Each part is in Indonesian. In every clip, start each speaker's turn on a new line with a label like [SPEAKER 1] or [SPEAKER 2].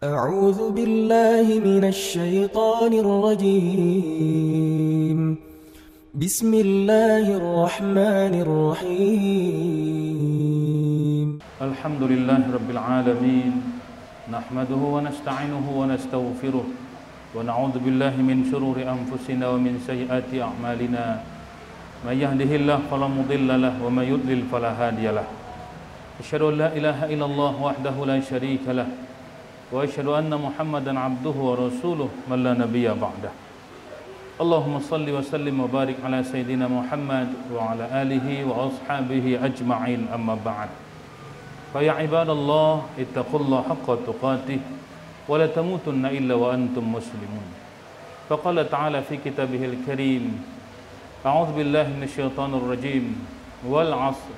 [SPEAKER 1] أعوذ بالله من الشيطان الرجيم. بسم الله الرحمن الرحيم.
[SPEAKER 2] الحمد لله رب العالمين، نحمده ونستعينه ونستغفره ونعوذ بالله من شرور أنفسنا ومن سيئات أعمالنا. من يهده الله فلا مضل له ومن يضلل فلا هادي له. أشهد أن لا إله إلا الله وحده لا شريك له وأشهد أن محمدا عبده ورسوله من لا نبي بعده. اللهم صل وسلم وبارك على سيدنا محمد وعلى آله وأصحابه أجمعين، أما بعد. فيا عباد الله اتقوا الله حق تقاته ولا تموتن إلا وأنتم مسلمون. فقال تعالى في كتابه الكريم: أعوذ بالله من الشيطان الرجيم، والعصر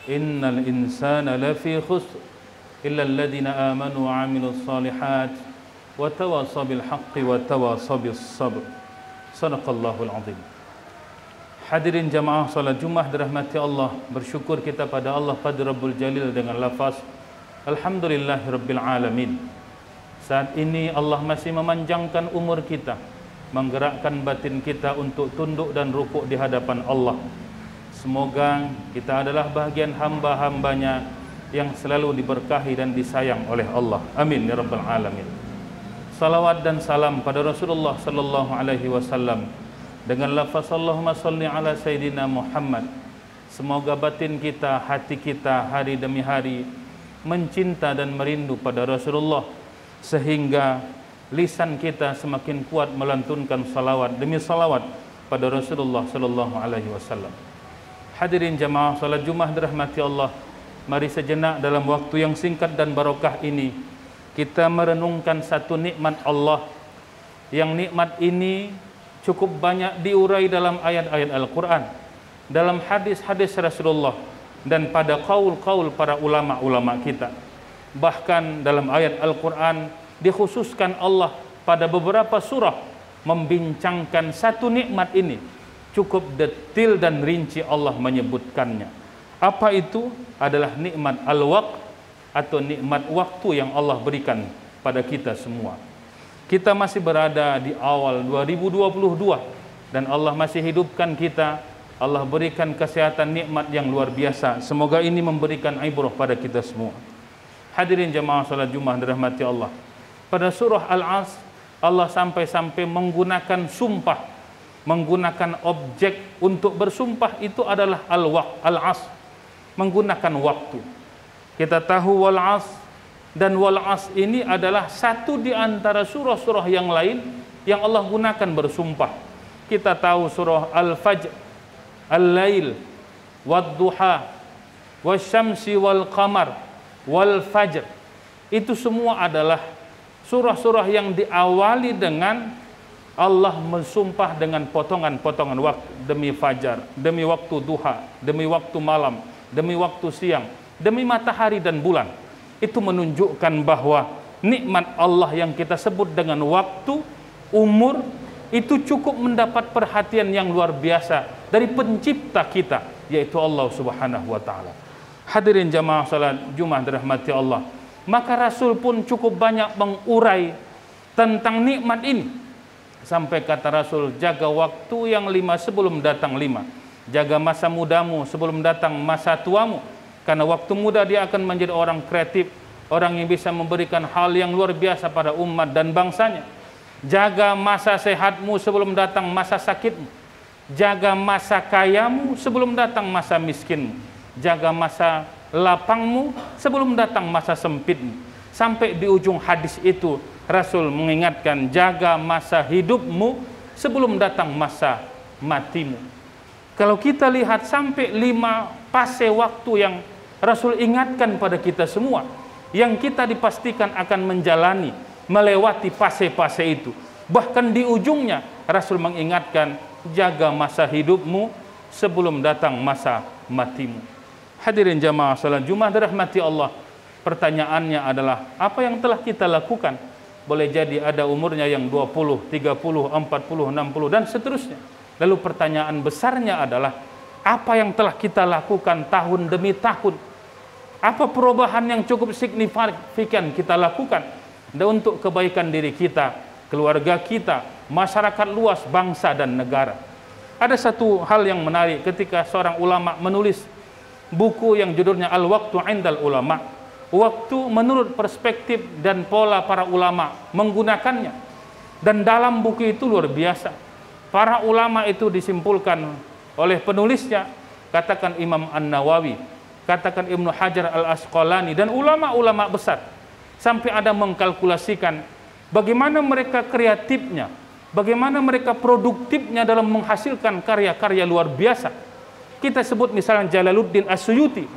[SPEAKER 2] إن الإنسان لفي خسر إلا الذين آمنوا وعملوا الصالحات وتواصوا بالحق وتواصوا بالصبر. Sadaqallahul azim. Hadirin jamaah salat Jumat dirahmati Allah, bersyukur kita pada Allah Qadir Rabbul Jalil dengan lafaz Alhamdulillahirabbil alamin. Saat ini Allah masih memanjangkan umur kita, menggerakkan batin kita untuk tunduk dan rukuk di hadapan Allah. Semoga kita adalah bahagian hamba-hambanya yang selalu diberkahi dan disayang oleh Allah. Amin ya rabbal alamin. Salawat dan salam pada Rasulullah sallallahu alaihi wasallam dengan lafaz Allahumma salli ala Sayyidina Muhammad. Semoga batin kita, hati kita hari demi hari mencinta dan merindu pada Rasulullah, sehingga lisan kita semakin kuat melantunkan salawat demi salawat pada Rasulullah sallallahu alaihi wasallam. Hadirin jamaah salat Jumat dirahmati Allah, mari sejenak dalam waktu yang singkat dan barokah ini kita merenungkan satu nikmat Allah, yang nikmat ini cukup banyak diurai dalam ayat-ayat Al-Quran, dalam hadis-hadis Rasulullah, dan pada qaul-qaul para ulama-ulama kita. Bahkan dalam ayat Al-Quran dikhususkan Allah pada beberapa surah membincangkan satu nikmat ini. Cukup detil dan rinci Allah menyebutkannya. Apa itu? Adalah nikmat al-waqt, atau nikmat waktu yang Allah berikan pada kita semua. Kita masih berada di awal 2022 dan Allah masih hidupkan kita. Allah berikan kesehatan, nikmat yang luar biasa. Semoga ini memberikan ibrah pada kita semua. Hadirin jamaah salat Jumat dirahmati Allah. Pada surah Al-Asr Allah sampai-sampai menggunakan sumpah, menggunakan objek untuk bersumpah, itu adalah al-waqt, al-asr, menggunakan waktu. Kita tahu wal as, dan wal as ini adalah satu di antara surah-surah yang lain yang Allah gunakan bersumpah. Kita tahu surah Al-Fajr, Al-Lail, Wad-Duha, Wasyamsi wal-Qamar, Wal-Fajr. Itu semua adalah surah-surah yang diawali dengan Allah mensumpah dengan potongan-potongan waktu, demi fajar, demi waktu duha, demi waktu malam, demi waktu siang, demi matahari dan bulan. Itu menunjukkan bahwa nikmat Allah yang kita sebut dengan waktu, umur, itu cukup mendapat perhatian yang luar biasa dari pencipta kita, yaitu Allah subhanahu wa ta'ala. Hadirin jamaah salat Jumat dirahmati Allah, maka Rasul pun cukup banyak mengurai tentang nikmat ini. Sampai kata Rasul, jaga waktu yang 5 sebelum datang 5. Jaga masa mudamu sebelum datang masa tuamu. Karena waktu muda dia akan menjadi orang kreatif, orang yang bisa memberikan hal yang luar biasa pada umat dan bangsanya. Jaga masa sehatmu sebelum datang masa sakitmu. Jaga masa kayamu sebelum datang masa miskinmu. Jaga masa lapangmu sebelum datang masa sempitmu. Sampai di ujung hadis itu Rasul mengingatkan, jaga masa hidupmu sebelum datang masa matimu. Kalau kita lihat sampai 5 fase waktu yang Rasul ingatkan pada kita semua, yang kita dipastikan akan menjalani, melewati fase-fase itu. Bahkan di ujungnya Rasul mengingatkan, jaga masa hidupmu sebelum datang masa matimu. Hadirin jamaah salat Jumat dirahmati Allah, pertanyaannya adalah apa yang telah kita lakukan? Boleh jadi ada umurnya yang 20, 30, 40, 60 dan seterusnya. Lalu pertanyaan besarnya adalah apa yang telah kita lakukan tahun demi tahun? Apa perubahan yang cukup signifikan kita lakukan dan untuk kebaikan diri kita, keluarga kita, masyarakat luas, bangsa dan negara. Ada satu hal yang menarik ketika seorang ulama menulis buku yang judulnya Al-Waqtu 'Indal Ulama. Waktu menurut perspektif dan pola para ulama menggunakannya. Dan dalam buku itu luar biasa. Para ulama itu disimpulkan oleh penulisnya, katakan Imam An-Nawawi, katakan Ibnu Hajar Al-Asqalani, dan ulama-ulama besar. Sampai ada mengkalkulasikan bagaimana mereka kreatifnya, bagaimana mereka produktifnya dalam menghasilkan karya-karya luar biasa. Kita sebut misalnya Jalaluddin As-Suyuti,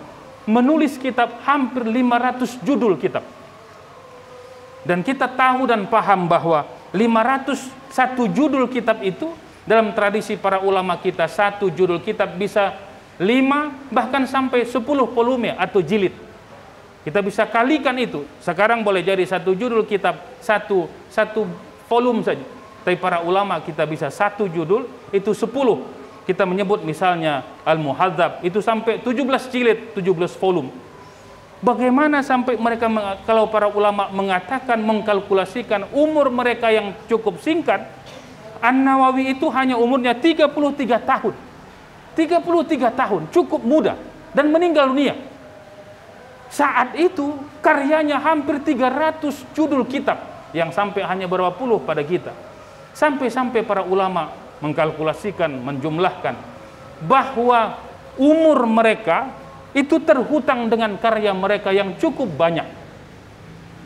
[SPEAKER 2] menulis kitab hampir 500 judul kitab. Dan kita tahu dan paham bahwa 501 judul kitab itu, dalam tradisi para ulama kita, satu judul kitab bisa 5 bahkan sampai 10 volume atau jilid. Kita bisa kalikan itu. Sekarang boleh jadi satu judul kitab satu volume saja. Tapi para ulama kita bisa satu judul itu 10. Kita menyebut misalnya Al-Muhadzab itu sampai 17 jilid, 17 volume. Bagaimana sampai mereka, kalau para ulama mengatakan, mengkalkulasikan umur mereka yang cukup singkat, An-Nawawi itu hanya umurnya 33 tahun. 33 tahun, cukup muda, dan meninggal dunia. Saat itu karyanya hampir 300 judul kitab yang sampai hanya berapa puluh pada kita. Sampai-sampai para ulama mengkalkulasikan, menjumlahkan bahwa umur mereka itu terhutang dengan karya mereka yang cukup banyak.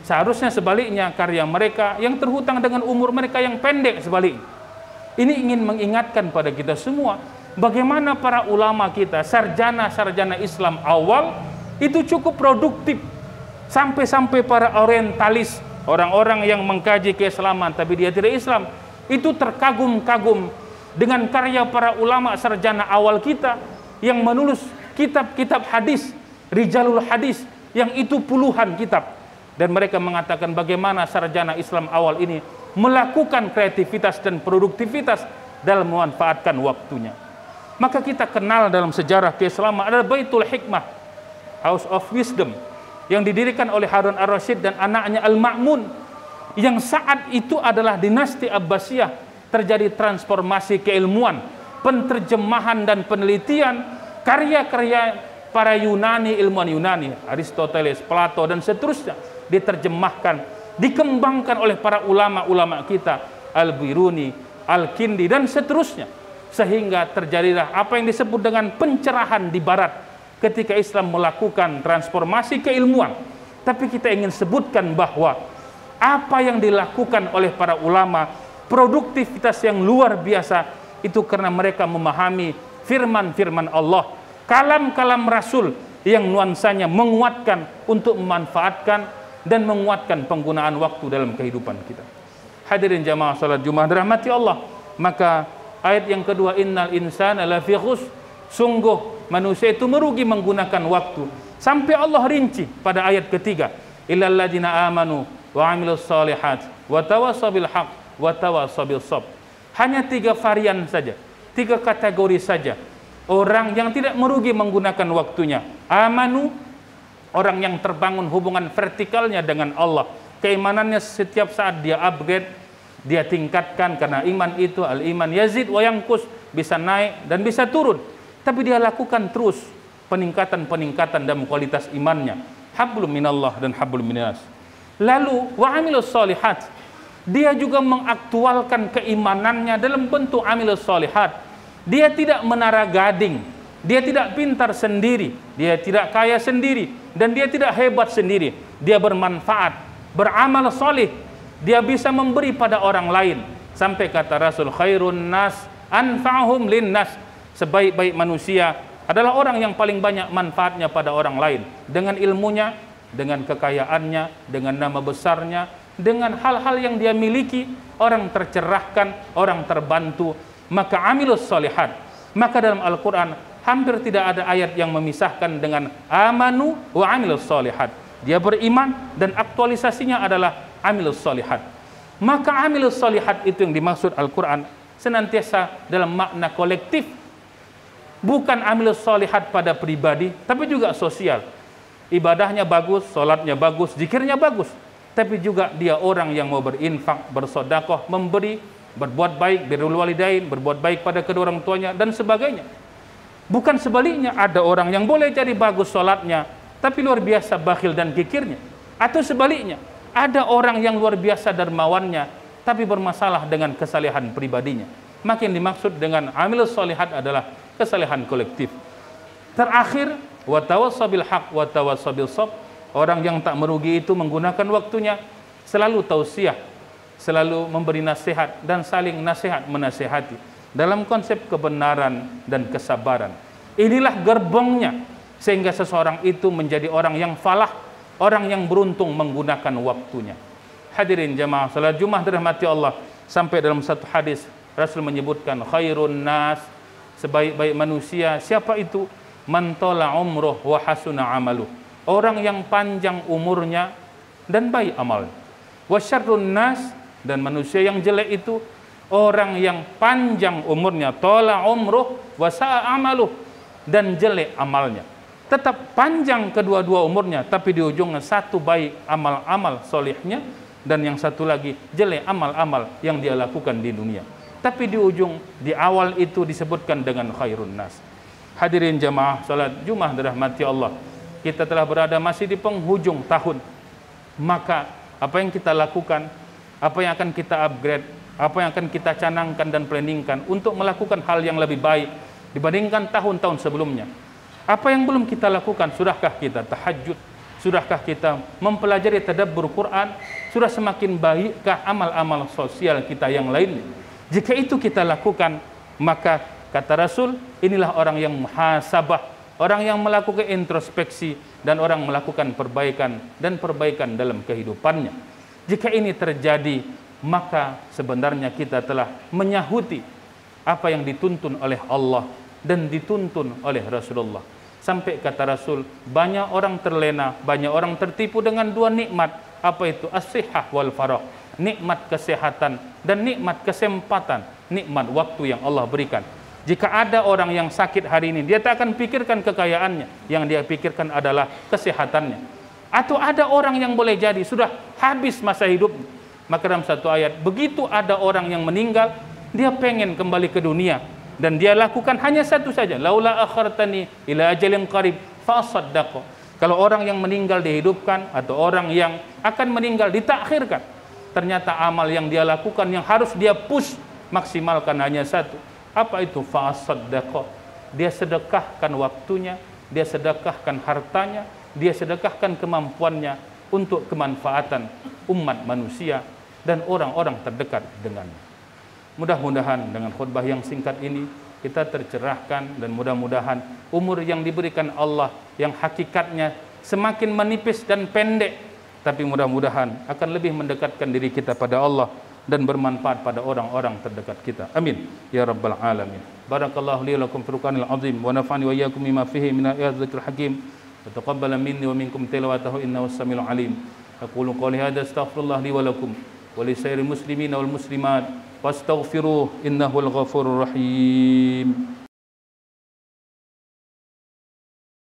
[SPEAKER 2] Seharusnya sebaliknya, karya mereka yang terhutang dengan umur mereka yang pendek sebaliknya. Ini ingin mengingatkan pada kita semua bagaimana para ulama kita, sarjana-sarjana Islam awal itu cukup produktif. Sampai-sampai para orientalis, orang-orang yang mengkaji keislaman tapi dia tidak Islam, itu terkagum-kagum dengan karya para ulama sarjana awal kita yang menulis kitab-kitab hadis, rijalul hadis, yang itu puluhan kitab. Dan mereka mengatakan bagaimana sarjana Islam awal ini melakukan kreativitas dan produktivitas dalam memanfaatkan waktunya. Maka kita kenal dalam sejarah keislaman ada Baitul Hikmah, House of Wisdom, yang didirikan oleh Harun ar-Rasyid dan anaknya Al-Ma'mun, yang saat itu adalah dinasti Abbasiyah. Terjadi transformasi keilmuan, penterjemahan dan penelitian karya-karya para Yunani, ilmuwan Yunani, Aristoteles, Plato dan seterusnya, diterjemahkan, dikembangkan oleh para ulama-ulama kita, Al-Biruni, Al-Kindi dan seterusnya, sehingga terjadilah apa yang disebut dengan pencerahan di barat ketika Islam melakukan transformasi keilmuan. Tapi kita ingin sebutkan bahwa apa yang dilakukan oleh para ulama, produktivitas yang luar biasa, itu karena mereka memahami firman-firman Allah, kalam-kalam Rasul yang nuansanya menguatkan untuk memanfaatkan dan menguatkan penggunaan waktu dalam kehidupan kita. Hadirin jamaah salat Jumat dirahmati Allah, maka ayat yang kedua, innal insana lafi khusr, sungguh manusia itu merugi menggunakan waktu. Sampai Allah rinci pada ayat ketiga, illal ladzina amanu wa amilus solihat wa tawassaw bil haqq wa tawassaw bis sabr. Hanya 3 varian saja, 3 kategori saja orang yang tidak merugi menggunakan waktunya. Amanu, orang yang terbangun hubungan vertikalnya dengan Allah, keimanannya setiap saat dia upgrade, dia tingkatkan, karena iman itu al-iman yazid wa yanqus, bisa naik dan bisa turun. Tapi dia lakukan terus peningkatan-peningkatan dalam kualitas imannya. Hablum minallah dan hablum minas. Lalu wa amilus solihat, dia juga mengaktualkan keimanannya dalam bentuk amilus solihat. Dia tidak menara gading, dia tidak pintar sendiri, dia tidak kaya sendiri, dan dia tidak hebat sendiri. Dia bermanfaat, beramal solih, dia bisa memberi pada orang lain. Sampai kata Rasul, khairun nas anfa'hum linnas, sebaik-baik manusia adalah orang yang paling banyak manfaatnya pada orang lain, dengan ilmunya, dengan kekayaannya, dengan nama besarnya, dengan hal-hal yang dia miliki, orang tercerahkan, orang terbantu. Maka amilus solihat, maka dalam Al-Quran hampir tidak ada ayat yang memisahkan dengan amanu wa amilus solihat. Dia beriman dan aktualisasinya adalah amilus solihat. Maka amilus solihat itu yang dimaksud Al-Quran senantiasa dalam makna kolektif, bukan amilus solihat pada pribadi, tapi juga sosial. Ibadahnya bagus, sholatnya bagus, zikirnya bagus, tapi juga dia orang yang mau berinfak, bersedekah, memberi, berbuat baik, birrul walidain, berbuat baik pada kedua orang tuanya dan sebagainya. Bukan sebaliknya, ada orang yang boleh jadi bagus sholatnya tapi luar biasa bakhil dan kikirnya. Atau sebaliknya, ada orang yang luar biasa dermawannya tapi bermasalah dengan kesalehan pribadinya. Makin dimaksud dengan amilus sholihat adalah kesalehan kolektif. Terakhir, wa tawassabil haq wa tawassabil shab. Orang yang tak merugi itu menggunakan waktunya selalu tausiah, selalu memberi nasihat dan saling nasihat menasihati dalam konsep kebenaran dan kesabaran. Inilah gerbongnya sehingga seseorang itu menjadi orang yang falah, orang yang beruntung menggunakan waktunya. Hadirin jamaah salat Jumat dirahmati Allah, sampai dalam satu hadis Rasul menyebutkan khairun nas, sebaik-baik manusia siapa itu? Man tala umruh wa hasuna amaluh. Orang yang panjang umurnya dan baik amalnya. Wa syarrun nas, dan manusia yang jelek itu orang yang panjang umurnya, tala umruh wa sa'a amaluh, dan jelek amalnya. Tetap panjang kedua-dua umurnya, tapi di ujungnya satu baik amal-amal solihnya, dan yang satu lagi jelek amal-amal yang dia lakukan di dunia. Tapi di ujung, di awal itu disebutkan dengan khairun nas. Hadirin jamaah salat Jumat dirahmati Allah, kita telah berada masih di penghujung tahun. Maka apa yang kita lakukan, apa yang akan kita upgrade, apa yang akan kita canangkan dan planningkan untuk melakukan hal yang lebih baik dibandingkan tahun-tahun sebelumnya? Apa yang belum kita lakukan? Sudahkah kita tahajud? Sudahkah kita mempelajari tadabbur Quran? Sudah semakin baikkah amal-amal sosial kita yang lainnya? Jika itu kita lakukan, maka kata Rasul, inilah orang yang muhasabah, orang yang melakukan introspeksi, dan orang melakukan perbaikan dan perbaikan dalam kehidupannya. Jika ini terjadi, maka sebenarnya kita telah menyahuti apa yang dituntun oleh Allah dan dituntun oleh Rasulullah. Sampai kata Rasul, banyak orang terlena, banyak orang tertipu dengan dua nikmat. Apa itu? As-sihah wal farah. Nikmat kesehatan dan nikmat kesempatan, nikmat waktu yang Allah berikan. Jika ada orang yang sakit hari ini, dia tak akan pikirkan kekayaannya, yang dia pikirkan adalah kesehatannya. Atau ada orang yang boleh jadi sudah habis masa hidupnya, maka dalam satu ayat, begitu ada orang yang meninggal, dia pengen kembali ke dunia, dan dia lakukan hanya satu saja, laula akhartani ila ajalin qarib fa asaddaq. Kalau orang yang meninggal dihidupkan, atau orang yang akan meninggal ditakhirkan, ternyata amal yang dia lakukan yang harus dia push maksimalkan hanya satu. Apa itu? Fa asaddaq. Dia sedekahkan waktunya, dia sedekahkan hartanya, dia sedekahkan kemampuannya untuk kemanfaatan umat manusia dan orang-orang terdekat dengannya. Mudah-mudahan dengan khutbah yang singkat ini kita tercerahkan, dan mudah-mudahan umur yang diberikan Allah yang hakikatnya semakin menipis dan pendek, tapi mudah-mudahan akan lebih mendekatkan diri kita pada Allah dan bermanfaat pada orang-orang terdekat kita. Amin ya rabbal alamin. Barakallahu li lakum fil Qur'anil azim wa nafa'ani wa iyyakum bima fihi min ayatil hakim. Wa taqabbala minni wa minkum tilawatahu innahu as-sami'ul alim. Aqulu qawli hadza astaghfirullah li wa lakum wa li sairil muslimin wal muslimat wastaghfiruh innahul ghafurur rahim.